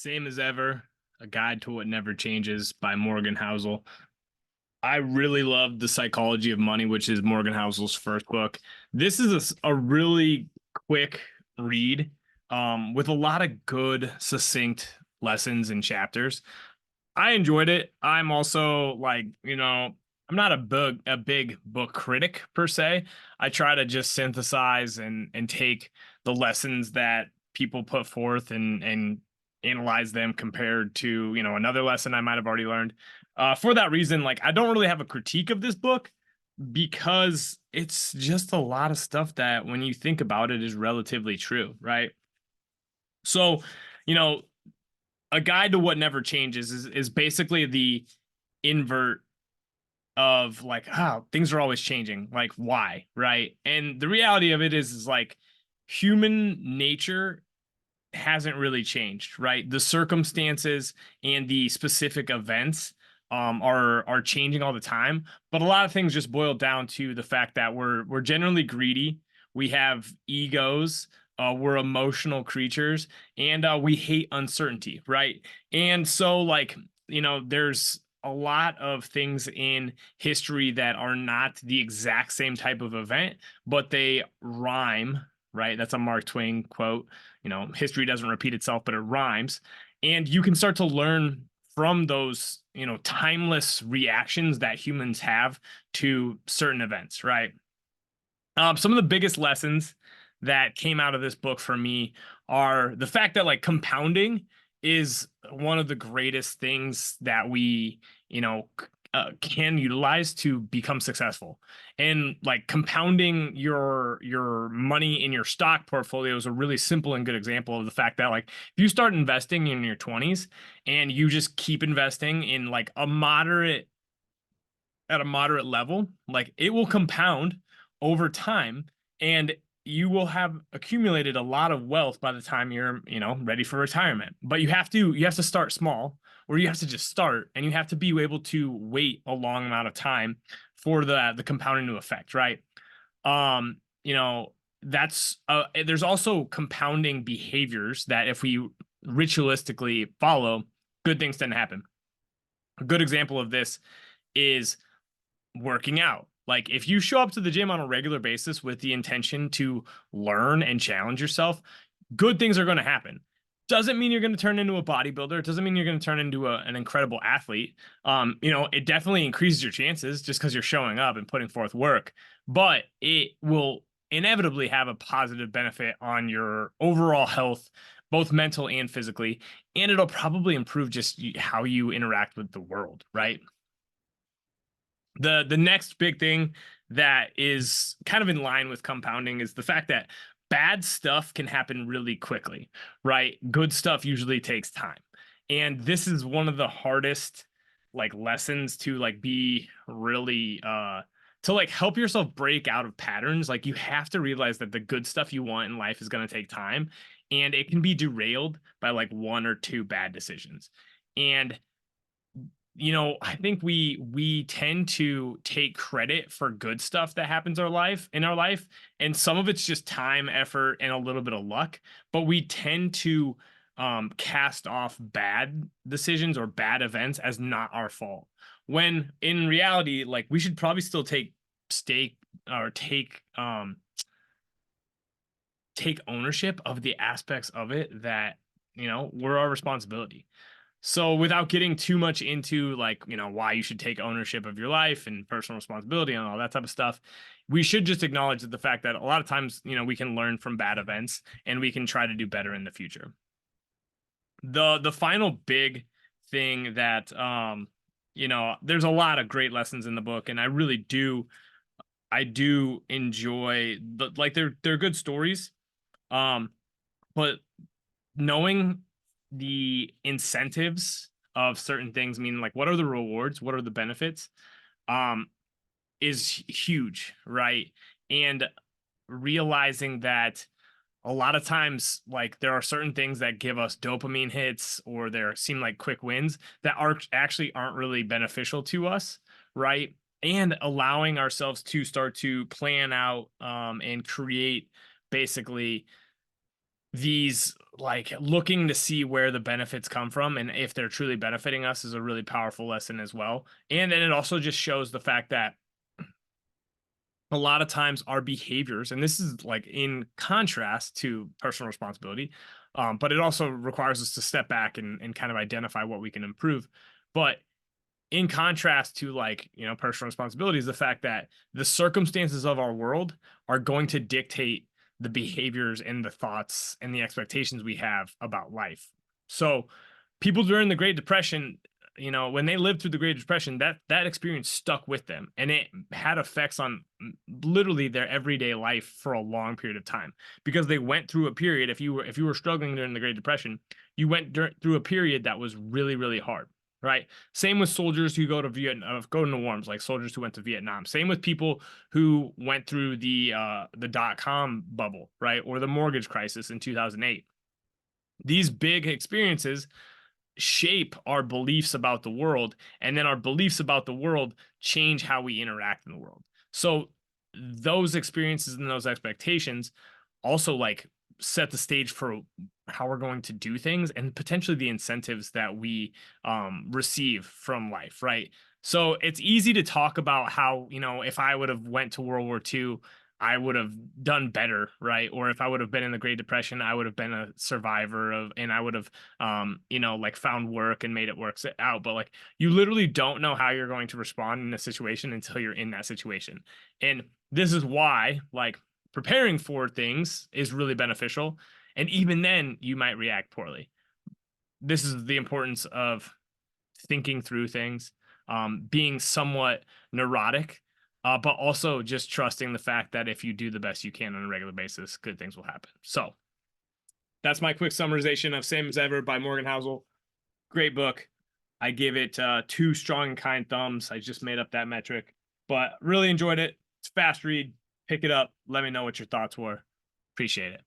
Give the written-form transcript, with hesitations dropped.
Same as ever, A Guide to What Never Changes by Morgan Housel. I really love The Psychology of Money, which is Morgan Housel's first book. This is a really quick read with a lot of good, succinct lessons and chapters. I enjoyed it. I'm also like, I'm not a big book critic per se. I try to just synthesize and take the lessons that people put forth and analyze them compared to, another lesson I might have already learned. For that reason, like I don't really have a critique of this book because it's just a lot of stuff that when you think about it is relatively true, right? So, you know, A Guide to What Never Changes is basically the invert of like, oh, things are always changing. Like, why? Right. And the reality of it is like human nature hasn't really changed, right? The circumstances and the specific events are changing all the time, but a lot of things just boil down to the fact that we're generally greedy. We have egos. We're emotional creatures, and we hate uncertainty, right? And so, like, there's a lot of things in history that are not the exact same type of event, but they rhyme, right? That's a Mark Twain quote. History doesn't repeat itself, but it rhymes. And you can start to learn from those, timeless reactions that humans have to certain events, right? Some of the biggest lessons that came out of this book for me are the fact that like compounding is one of the greatest things that we, can utilize to become successful. And like compounding your money in your stock portfolio is a really simple and good example of the fact that like if you start investing in your 20s and you just keep investing in like at a moderate level, like it will compound over time, and you will have accumulated a lot of wealth by the time you're, ready for retirement. But you have to start small, or you have to just start, and you have to be able to wait a long amount of time for the compounding to affect, right? Um, you know, that's there's also compounding behaviors that if we ritualistically follow, good things tend to happen. A good example of this is working out. Like if you show up to the gym on a regular basis with the intention to learn and challenge yourself, good things are going to happen. Doesn't mean you're going to turn into a bodybuilder. It doesn't mean you're going to turn into an incredible athlete. It definitely increases your chances just because you're showing up and putting forth work, but it will inevitably have a positive benefit on your overall health, both mental and physically. And it'll probably improve just how you interact with the world, right? The next big thing that is kind of in line with compounding is the fact that bad stuff can happen really quickly, right? Good stuff usually takes time. And this is one of the hardest like lessons to like be really to like help yourself break out of patterns. Like you have to realize that the good stuff you want in life is going to take time, and it can be derailed by like one or two bad decisions. And I think we tend to take credit for good stuff that happens in our life, and some of it's just time, effort, and a little bit of luck. But we tend to cast off bad decisions or bad events as not our fault. When in reality, like we should probably still stake or take ownership of the aspects of it that were our responsibility. So without getting too much into like, why you should take ownership of your life and personal responsibility and all that type of stuff, we should just acknowledge that the fact that a lot of times, we can learn from bad events and we can try to do better in the future. The final big thing that there's a lot of great lessons in the book, and I do enjoy like they're good stories. Um, but knowing the incentives of certain things, meaning like what are the rewards, what are the benefits, um is huge, right? And realizing that a lot of times like there are certain things that give us dopamine hits or there seem like quick wins that are actually aren't really beneficial to us, right? And allowing ourselves to start to plan out and create basically these like looking to see where the benefits come from and if they're truly benefiting us is a really powerful lesson as well. And then it also just shows the fact that a lot of times our behaviors, and this is like in contrast to personal responsibility, but it also requires us to step back and kind of identify what we can improve. But in contrast to, like, personal responsibility is the fact that the circumstances of our world are going to dictate the behaviors and the thoughts and the expectations we have about life. So people during the Great Depression, when they lived through the Great Depression, that experience stuck with them, and it had effects on literally their everyday life for a long period of time, because they went through a period. If you were struggling during the Great Depression, you went through a period that was really, really hard. Right. Same with soldiers who go to Vietnam, go into wars, like soldiers who went to Vietnam. Same with people who went through the dot-com bubble, right, or the mortgage crisis in 2008. These big experiences shape our beliefs about the world, and then our beliefs about the world change how we interact in the world. So those experiences and those expectations also like set the stage for how we're going to do things and potentially the incentives that we receive from life, right? So it's easy to talk about how, if I would have went to World War II, I would have done better, right? Or if I would have been in the Great Depression, I would have been a survivor of, and I would have, like found work and made it work out. But like, you literally don't know how you're going to respond in a situation until you're in that situation. And this is why, like, preparing for things is really beneficial. And even then, you might react poorly. This is the importance of thinking through things, being somewhat neurotic, but also just trusting the fact that if you do the best you can on a regular basis, good things will happen. So that's my quick summarization of Same as Ever by Morgan Housel. Great book. I give it 2 strong and kind thumbs. I just made up that metric, but really enjoyed it. It's a fast read. Pick it up. Let me know what your thoughts were. Appreciate it.